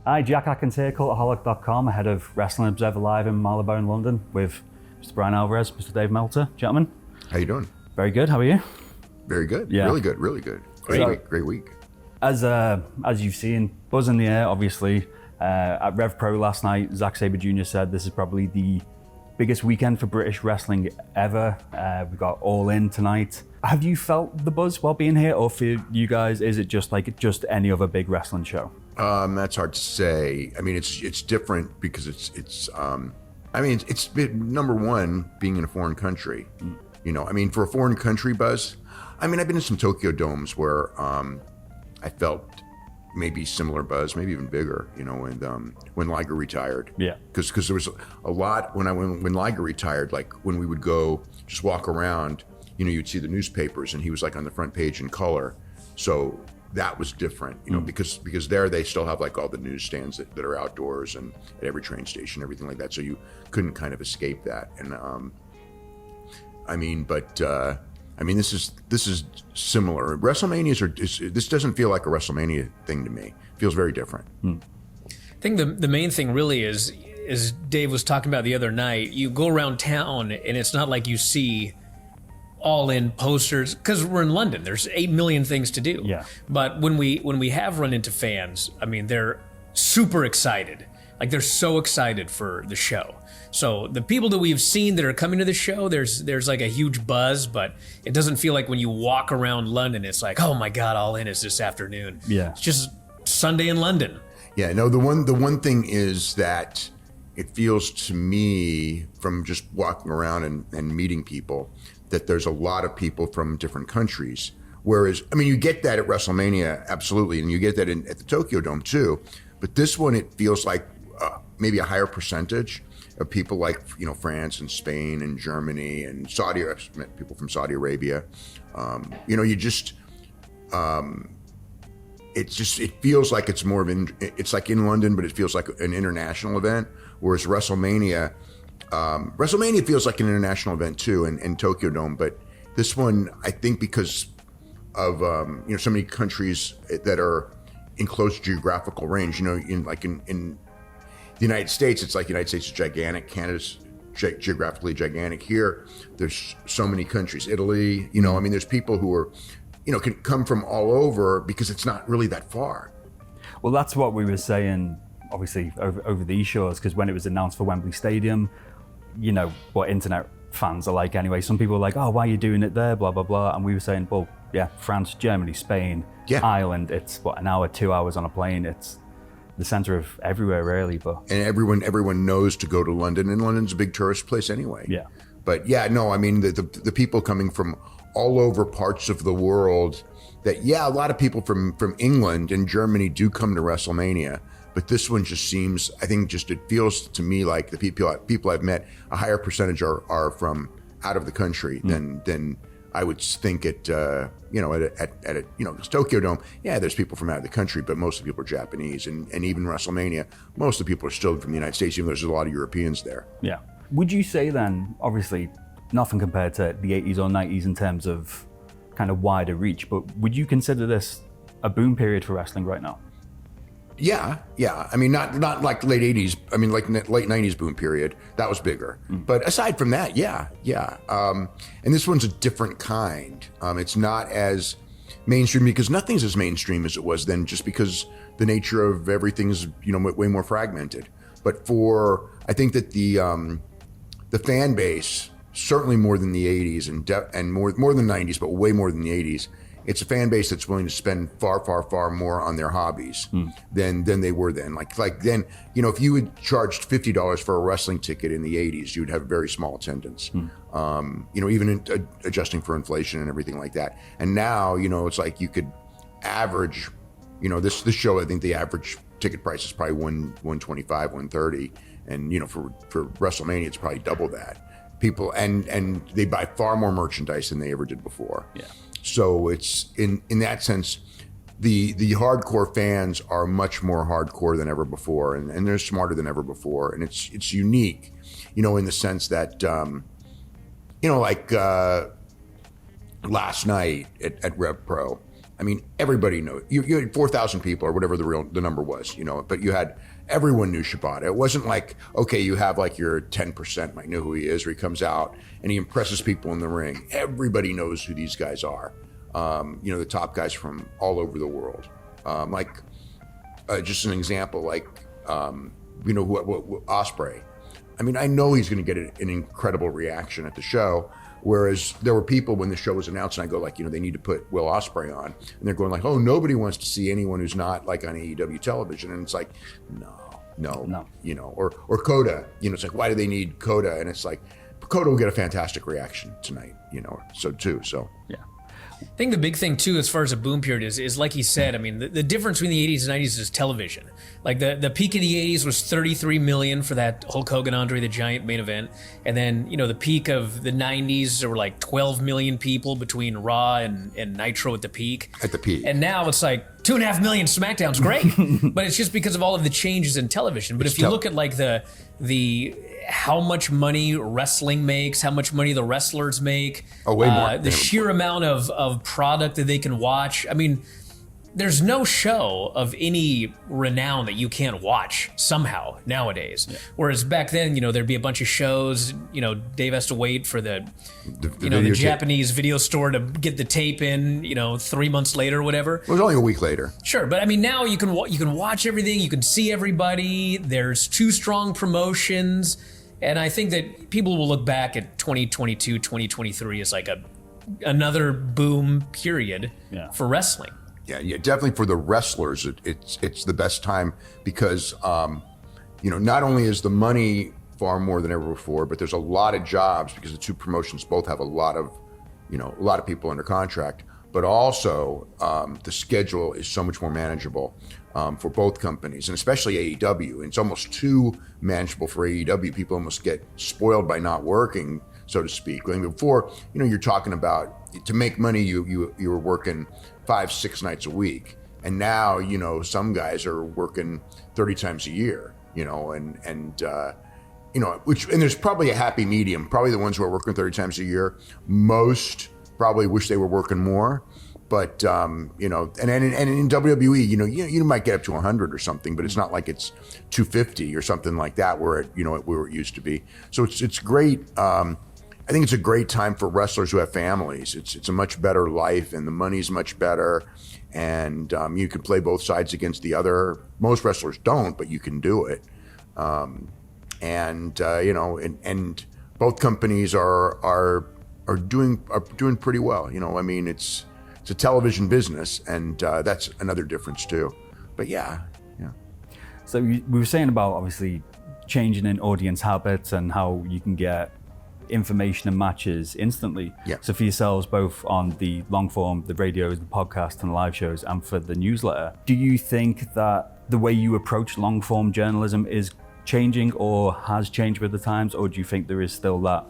Hi, Jack Atkins here, Cultaholic.com, ahead of Wrestling Observer Live in Marylebone, London, with Mr. Bryan Alvarez, Mr. Dave Meltzer. Gentlemen. How you doing? Very good. How are you? Very good. Yeah. Really good. Really good. Great week. As you've seen, buzz in the air, obviously. At Rev Pro last night, Zack Sabre Jr. said this is probably the biggest weekend for British wrestling ever. We got All In tonight. Have you felt the buzz while being here, or for you guys, is it just like just any other big wrestling show? That's hard to say. I mean, it's different because it's been, number one, being in a foreign country. You know, I mean, for a foreign country buzz, I mean, I've been in some Tokyo domes where I felt maybe similar buzz, maybe even bigger. You know, when Liger retired. Yeah. Because there was a lot when Liger retired. Like when we would go just walk around, you know, you'd see the newspapers and he was like on the front page in color. So that was different, you know, because there they still have like all the newsstands that are outdoors and at every train station, everything like that. So you couldn't kind of escape that. And this is similar. WrestleManias this doesn't feel like a WrestleMania thing to me. It feels very different. I think the main thing really is, as Dave was talking about the other night, you go around town and it's not like you see All In posters, because we're in London. There's 8 million things to do. Yeah. But when we have run into fans, I mean, they're super excited. Like they're so excited for the show. So the people that we've seen that are coming to the show, there's like a huge buzz, but it doesn't feel like when you walk around London, it's like, oh my God, All In is this afternoon. Yeah. It's just Sunday in London. Yeah. No, the one thing is that it feels to me from just walking around and meeting people that there's a lot of people from different countries. Whereas, I mean, you get that at WrestleMania, absolutely, and you get that at the Tokyo Dome too. But this one, it feels like maybe a higher percentage of people like, you know, France and Spain and Germany and Saudi. I've met people from Saudi Arabia. You know, it feels like it's more of it's like in London, but it feels like an international event. Whereas WrestleMania feels like an international event too, in Tokyo Dome. But this one, I think, because of so many countries that are in close geographical range. You know, in the United States, it's like the United States is gigantic. Canada's geographically gigantic. Here, there's so many countries. Italy, you know, I mean, there's people who are, you know, can come from all over because it's not really that far. Well, that's what we were saying, obviously, over these shows, because when it was announced for Wembley Stadium, you know what internet fans are like anyway. Some people are like, oh, why are you doing it there, blah, blah, blah. And we were saying, well, yeah, France, Germany, Spain, Ireland, it's what, an hour, 2 hours on a plane. It's the center of everywhere, really. But and everyone knows to go to London, and London's a big tourist place anyway. Yeah. But yeah, no, I mean, the people coming from all over parts of the world, that, yeah, a lot of people from England and Germany do come to WrestleMania. But this one just seems, I think, it feels to me like the people I've met, a higher percentage are from out of the country than I would think at Tokyo Dome. Yeah, there's people from out of the country, but most of the people are Japanese, and even WrestleMania, most of the people are still from the United States, even though there's a lot of Europeans there. Yeah. Would you say then, obviously, nothing compared to the 80s or 90s in terms of kind of wider reach, but would you consider this a boom period for wrestling right now? Yeah. I mean, not like late 80s. I mean, like late 90s boom period. That was bigger. But aside from that, yeah. And this one's a different kind. It's not as mainstream because nothing's as mainstream as it was then, just because the nature of everything's, you know, way more fragmented. But I think that the fan base, certainly more than the 80s and more than the 90s, but way more than the 80s. It's a fan base that's willing to spend far, far, far more on their hobbies than they were then. Like then, you know, if you had charged $50 for a wrestling ticket in the 80s, you'd have a very small attendance. You know, even adjusting for inflation and everything like that. And now, you know, it's like you could average, you know, this show, I think the average ticket price is probably $125, $130, and you know, for WrestleMania, it's probably double that. People and they buy far more merchandise than they ever did before. Yeah. So it's in that sense, the hardcore fans are much more hardcore than ever before, and they're smarter than ever before, and it's unique, you know, in the sense that you know, like last night at Rev Pro, I mean, everybody knows. You had 4,000 people or whatever the number was, but you had, everyone knew Shibata. It wasn't like, okay, you have like your 10% might know who he is, or he comes out and he impresses people in the ring. Everybody knows who these guys are. The top guys from all over the world. Just an example, Ospreay. I mean, I know he's going to get an incredible reaction at the show. Whereas there were people when the show was announced, and I go like, they need to put Will Ospreay on, and they're going like, oh, nobody wants to see anyone who's not like on AEW television, and it's like, no, or Coda, it's like, why do they need Coda? And it's like, Coda will get a fantastic reaction tonight, so. Yeah. I think the big thing too, as far as a boom period is like he said, I mean, the difference between the 80s and 90s is television. Like the peak of the 80s was 33 million for that Hulk Hogan Andre the Giant main event. And then, the peak of the 90s, there were like 12 million people between Raw and Nitro at the peak. At the peak. And now it's like 2.5 million. SmackDown's great, but it's just because of all of the changes in television. But if you look at like the how much money wrestling makes, how much money the wrestlers make, way more. The sheer amount of product that they can watch. I mean, there's no show of any renown that you can't watch somehow nowadays. Yeah. Whereas back then, there'd be a bunch of shows, Dave has to wait for the Japanese video store to get the tape in, 3 months later or whatever. It was only a week later. Sure, but I mean, now you can watch everything, you can see everybody, there's 2 strong promotions, and I think that people will look back at 2022, 2023 as like another boom period for wrestling. Yeah, definitely for the wrestlers, it's the best time because, not only is the money far more than ever before, but there's a lot of jobs because the 2 promotions both have a lot of people under contract, but also the schedule is so much more manageable for both companies, and especially AEW. And it's almost too manageable for AEW. People almost get spoiled by not working, so to speak. I mean, before, you're talking about to make money, you were working 5-6 nights a week, and now some guys are working 30 times a year, and there's probably a happy medium. Probably the ones who are working 30 times a year, most probably wish they were working more, but and in WWE, you might get up to 100 or something, but it's not like it's 250 or something like that where it used to be. So it's great. I think it's a great time for wrestlers who have families. It's a much better life, and the money's much better, and you can play both sides against the other. Most wrestlers don't, but you can do it. And both companies are doing pretty well. I mean, it's a television business, and that's another difference too. But yeah. So we were saying about obviously changing in audience habits and how you can get information and matches instantly. Yeah. So for yourselves, both on the long form, the radios, the podcast and live shows, and for the newsletter, do you think that the way you approach long form journalism is changing or has changed with the times, or do you think there is still that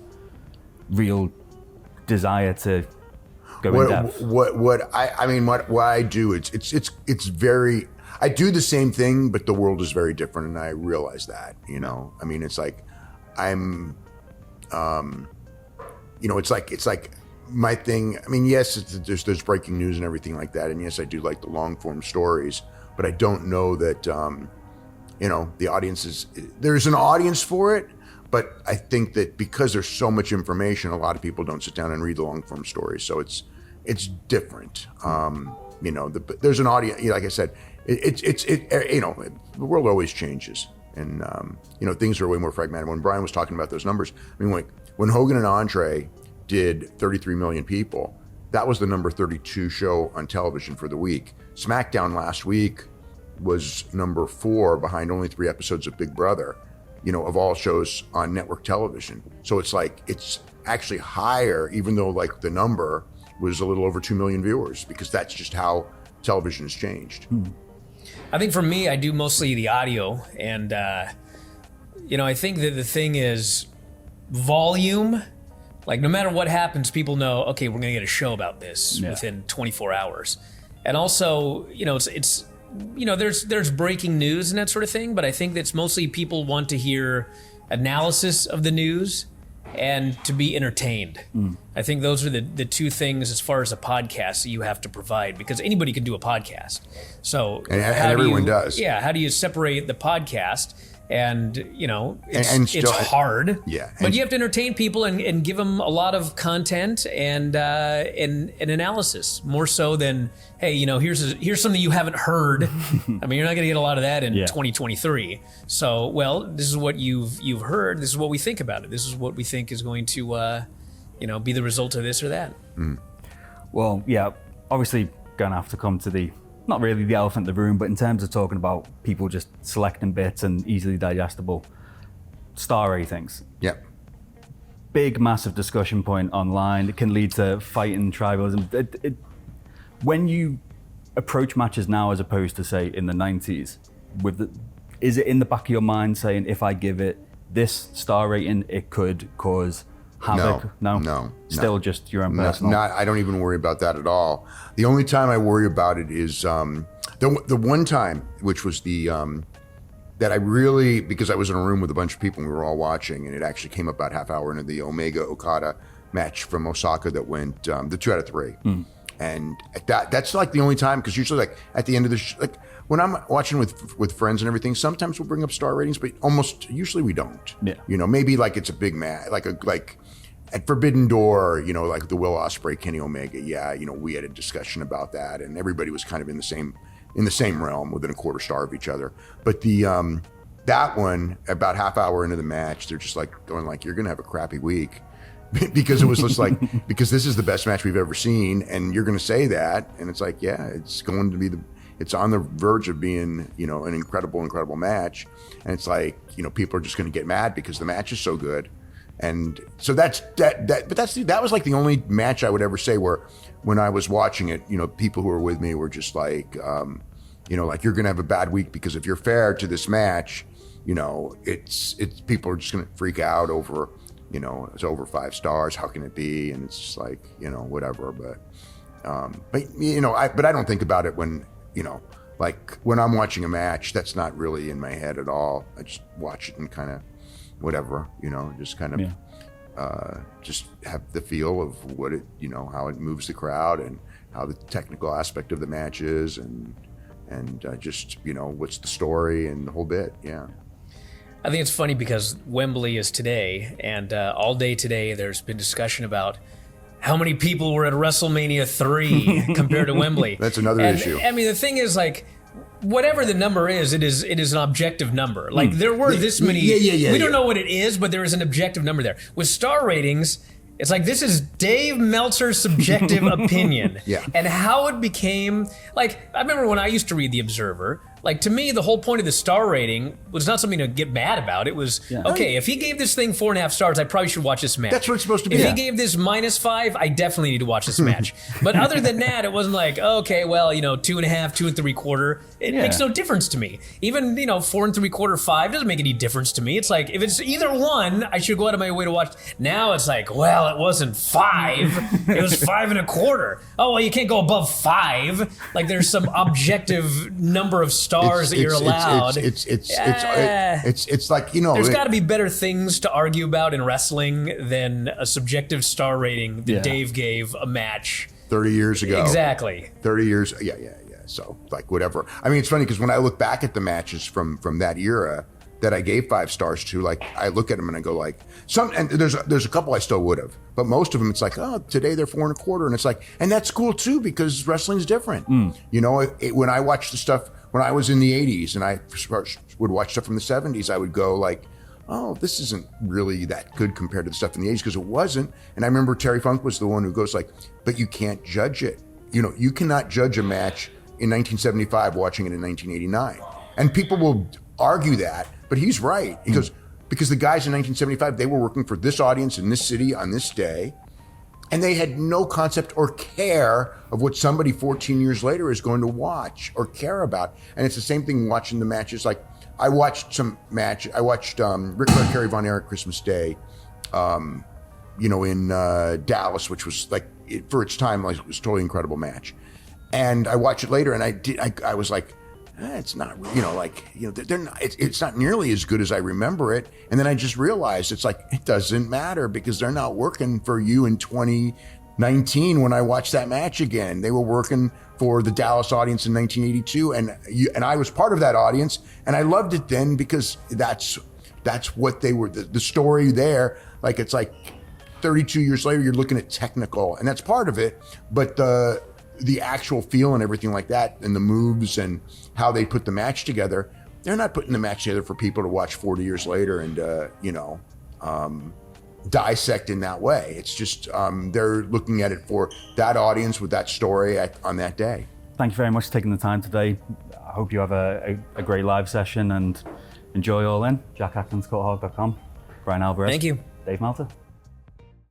real desire to go in depth? What I do, it's very, I do the same thing, but the world is very different, and I realize that, I mean, it's like I'm it's like my thing. I mean, yes, there's breaking news and everything like that, and yes, I do like the long form stories, but I don't know that the audience there's an audience for it, but I think that because there's so much information, a lot of people don't sit down and read the long form stories, so it's different. There's an audience. Like I said, the world always changes. And, things are way more fragmented. When Brian was talking about those numbers, I mean, when Hogan and Andre did 33 million people, that was the number 32 show on television for the week. SmackDown last week was number 4 behind only 3 episodes of Big Brother, of all shows on network television. So it's like, it's actually higher, even though like the number was a little over 2 million viewers, because that's just how television has changed. I think for me, I do mostly the audio, and I think that the thing is volume. Like, no matter what happens, people know, okay, we're gonna get a show about this within 24 hours. And also, it's there's breaking news and that sort of thing, but I think that's mostly people want to hear analysis of the news and to be entertained. I think those are the two things as far as a podcast that you have to provide, because anybody can do a podcast. So and everyone does. Yeah, how do you separate the podcast? And it's hard. Yeah, but you have to entertain people and give them a lot of content and analysis, more so than, hey, here's something you haven't heard. I mean, you're not going to get a lot of that in 2023. So, well, this is what you've heard. This is what we think about it. This is what we think is going to be the result of this or that. Well, yeah, obviously going to have to come to the, not really the elephant in the room, but in terms of talking about people just selecting bits and easily digestible, star ratings. Yep. Big, massive discussion point online. It can lead to fighting, tribalism. When you approach matches now as opposed to, say, in the 90s, is it in the back of your mind saying, if I give it this star rating, it could cause havoc? No. Still just your own personal? I don't even worry about that at all. The only time I worry about it is the one time, which was the that I really, because I was in a room with a bunch of people and we were all watching, and it actually came about half hour into the Omega Okada match from Osaka that went the 2 out of 3. And that's like the only time, because usually like at the end of the like when I'm watching with friends and everything, sometimes we'll bring up star ratings, but usually we don't. Yeah. Maybe like it's a big match, like at Forbidden Door, like the Will Ospreay, Kenny Omega. Yeah, we had a discussion about that, and everybody was kind of in the same realm, within a quarter star of each other. But the that one, about half hour into the match, they're just like going like, "You're gonna have a crappy week," because it was just like, because this is the best match we've ever seen, and you're gonna say that, and it's like, yeah, it's going to be it's on the verge of being, an incredible match, and it's like, people are just gonna get mad because the match is so good. And so that's that. But that was like the only match I would ever say where, when I was watching it, people who were with me were just like, like, you're gonna have a bad week because if you're fair to this match, it's people are just gonna freak out over, it's over 5 stars. How can it be? And it's just like, whatever. But I don't think about it when, like when I'm watching a match. That's not really in my head at all. I just watch it and kind of, whatever, just kind of just have the feel of what it, how it moves the crowd and how the technical aspect of the match is, and just, what's the story and the whole bit. Yeah. I think it's funny because Wembley is today, and all day today there's been discussion about how many people were at WrestleMania 3 compared to Wembley. That's another issue. I mean, the thing is, like, whatever the number is, it is an objective number. Like, there were this many. We don't know what it is, but there is an objective number there. With star ratings, it's like, this is Dave Meltzer's subjective opinion. Yeah. And how it became, like, I remember when I used to read The Observer, like, to me, the whole point of the star rating was not something to get mad about. It was, okay, if he gave this thing 4.5 stars, I probably should watch this match. That's what it's supposed to be. If he gave this -5, I definitely need to watch this match. But other than that, it wasn't like, okay, well, 2.5, 2 3/4. It makes no difference to me. Even, 4 3/4, 5 doesn't make any difference to me. It's like, if it's either one, I should go out of my way to watch. Now it's like, well, it wasn't 5. It was 5 1/4. Oh, well, you can't go above 5. Like, there's some objective number of stars that you're allowed. It's like, there's got to be better things to argue about in wrestling than a subjective star rating that Dave gave a match 30 years ago. Exactly. 30 years. Yeah. So, like, whatever. I mean, it's funny because when I look back at the matches from that era that I gave 5 stars to, like, I look at them and I go like, and there's a couple I still would have, but most of them it's like, oh, today they're 4 1/4, and it's like, and that's cool too because wrestling's different. When I watched the stuff when I was in the 80s and I would watch stuff from the 70s, I would go like, oh, this isn't really that good compared to the stuff in the 80s, because it wasn't. And I remember Terry Funk was the one who goes like, but you can't judge it. You cannot judge a match in 1975 watching it in 1989. And people will argue that, but he's right. He goes, because the guys in 1975, they were working for this audience in this city on this day, and they had no concept or care of what somebody 14 years later is going to watch or care about. And it's the same thing watching the matches. Like, I watched Ric Flair, Kerry Von Erich Christmas Day, in Dallas, which was like, for its time, like, it was a totally incredible match. And I watched it later, and I was like, it's not, they're not, it's not nearly as good as I remember it. And then I just realized it's like, it doesn't matter because they're not working for you in 2019 when I watched that match again. They were working for the Dallas audience in 1982. And I was part of that audience. And I loved it then because that's what they were, the story there. Like, it's like 32 years later, you're looking at technical, and that's part of it. But the actual feel and everything like that, and the moves and how they put the match together, they're not putting the match together for people to watch 40 years later and, dissect in that way. It's just, they're looking at it for that audience with that story on that day. Thank you very much for taking the time today. I hope you have a great live session and enjoy All In. Jack Atkins, Cultaholic.com. Bryan Alvarez. Thank you. Dave Meltzer.